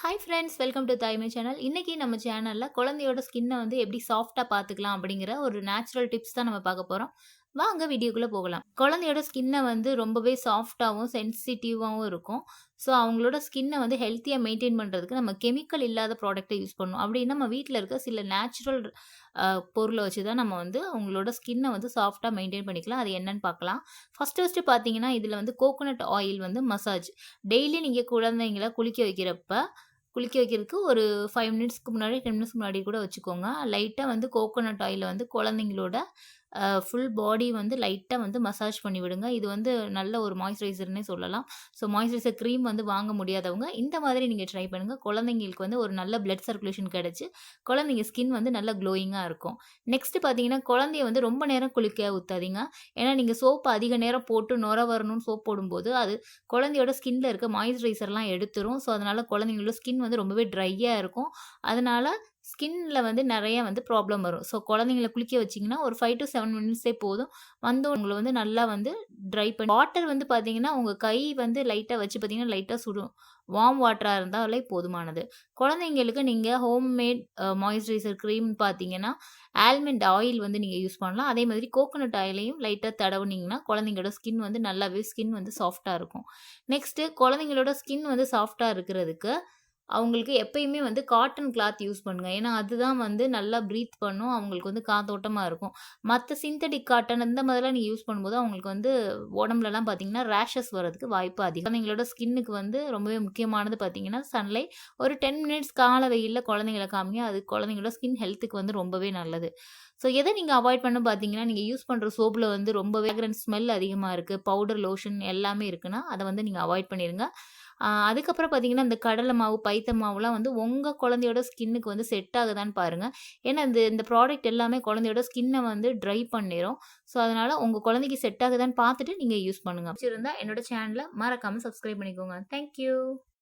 Hi friends, welcome to தாய்மை channel. இன்னைக்கு நம்ம சேனல்ல குழந்தையோட ஸ்கின்னை வந்து எப்படி சாஃப்டா பார்த்துக்கலாம் அப்படிங்கிற ஒரு நேச்சுரல் டிப்ஸ் தான் நம்ம பார்க்க போறோம். வாங்க வீடியோக்குள்ள போகலாம். குழந்தையோட ஸ்கின்னை வந்து ரொம்பவே சாஃப்டாவும் சென்சிட்டிவாவும் இருக்கும். ஸோ அவங்களோட ஸ்கின்னை வந்து ஹெல்த்தியா மெயின்டைன் பண்றதுக்கு நம்ம கெமிக்கல் இல்லாத ப்ராடக்ட்டை யூஸ் பண்ணணும். அப்படின்னா நம்ம வீட்ல இருக்க சில நேச்சுரல் பொருள வச்சு தான் நம்ம வந்து அவங்களோட ஸ்கின்னை வந்து சாஃப்டா மெயின்டைன் பண்ணிக்கலாம். அது என்னன்னு பார்க்கலாம். ஃபர்ஸ்ட்டு பார்த்தீங்கன்னா, இதில வந்து கோகோனட் ஆயில் வந்து மசாஜ். டெய்லி நீங்க குழந்தைங்கள குளிக்க வைக்கிறதுக்கு ஒரு 5 மினிட்ஸ்க்கு முன்னாடி, 10 மினிட்ஸ்க்கு முன்னாடி கூட வச்சுக்கோங்க. லைட்டா வந்து கோகோனட் ஆயில வந்து குழந்தைங்களோட ஃபுல் பாடி வந்து லைட்டா வந்து மசாஜ் பண்ணி விடுங்க. இது வந்து நல்ல ஒரு மாய்ஸ்சரைசர்ன்னே சொல்லலாம். ஸோ மாய்ஸ்சரைசர் கிரீம் வந்து வாங்க முடியாதவங்க, இந்த மாதிரி நீங்க ட்ரை பண்ணுங்க. குழந்தைங்களுக்கு வந்து ஒரு நல்ல பிளட் சர்க்குலேஷன் கிடைச்சு, குழந்தைங்க ஸ்கின் வந்து நல்லா க்ளோயிங்கா இருக்கும். நெக்ஸ்ட் பார்த்தீங்கன்னா, குழந்தைய வந்து ரொம்ப நேரம் குளிக்க ஊத்தாதீங்க. ஏன்னா, நீங்க சோப் அதிக நேரம் போட்டு நொர வரணும்னு சோப் போடும்போது, அது குழந்தையோட ஸ்கின்ல இருக்க மாய்ஸ்சரைசர்லாம் எடுத்துரும். ஸோ, அதனால குழந்தைங்களோட ஸ்கின் வந்து ரொம்பவே ட்ரையா இருக்கும். அதனால ஸ்கின்ல வந்து நெறைய வந்து ப்ராப்ளம் வரும். ஸோ, குழந்தைங்கள குளிக்க வச்சீங்கன்னா, ஒரு 5 டூ 7 மினிட்ஸே போதும். வந்து உங்கள வந்து நல்லா வந்து ட்ரை பண்ணி வாட்டர் வந்து பார்த்தீங்கன்னா, உங்க கை வந்து லைட்டா வச்சு பார்த்தீங்கன்னா, லைட்டா சுடும். வார்ம் வாட்டரா இருந்தாலே போதுமானது. குழந்தைங்களுக்கு நீங்க ஹோம்மேட் மாய்ஸ்சரைசர் கிரீம் பார்த்தீங்கன்னா, ஆல்மண்ட் ஆயில் வந்து நீங்க யூஸ் பண்ணலாம். அதே மாதிரி கோகோனட் ஆயிலையும் லைட்டா தடவுனீங்கன்னா, குழந்தைங்களோட ஸ்கின் வந்து நல்லாவே ஸ்கின் வந்து சாஃப்ட்டா இருக்கும். நெக்ஸ்ட்டு குழந்தைங்களோட ஸ்கின் வந்து சாஃப்ட்டா இருக்கிறதுக்கு அவங்களுக்கு எப்பயுமே வந்து காட்டன் கிளாத் யூஸ் பண்ணுங்க. ஏன்னா, அதுதான் வந்து நல்லா பிரீத் பண்ணும். அவங்களுக்கு வந்து காத்தோட்டமா இருக்கும். மத்த சிந்தெடிக் காட்டன் இந்த மாதிரிலாம் நீங்க யூஸ் பண்ணும்போது, அவங்களுக்கு வந்து உடம்புலலாம் பார்த்தீங்கன்னா, ரேஷஸ் வரதுக்கு வாய்ப்பு அதிகம். குழந்தைங்களோட ஸ்கின்னுக்கு வந்து ரொம்பவே முக்கியமானது பார்த்தீங்கன்னா, சன்லைட். ஒரு 10 மினிட்ஸ் கால வெயில்ல குழந்தைங்கள காமிங்க. அது குழந்தைங்களோட ஸ்கின் ஹெல்த்துக்கு வந்து ரொம்பவே நல்லது. ஸோ, எத நீங்க அவாய்ட் பண்ணணும்னு பார்த்தீங்கன்னா, நீங்க யூஸ் பண்ற சோப்ல வந்து ரொம்ப வேக்ரன்ஸ் ஸ்மெல் அதிகமா இருக்கு. பவுடர், லோஷன் எல்லாமே இருக்குன்னா, அத வந்து நீங்க அவாய்ட் பண்ணிருங்க. அதுக்கப்புறம் பார்த்தீங்கன்னா, இந்த கடலை மாவு, பைத்த மாவுலாம் வந்து உங்க குழந்தையோட ஸ்கின்னுக்கு வந்து செட் ஆகுதான்னு பாருங்க. ஏன்னா, இந்த இந்த ப்ராடக்ட் எல்லாமே குழந்தையோட ஸ்கின்ன வந்து ட்ரை பண்ணிரும். ஸோ, அதனால உங்க குழந்தைக்கு செட் ஆகுதான்னு பார்த்துட்டு நீங்க யூஸ் பண்ணுங்க. பிடிச்சிருந்தா என்னோட சேனல மறக்காம சப்ஸ்கிரைப் பண்ணிக்கோங்க. Thank you.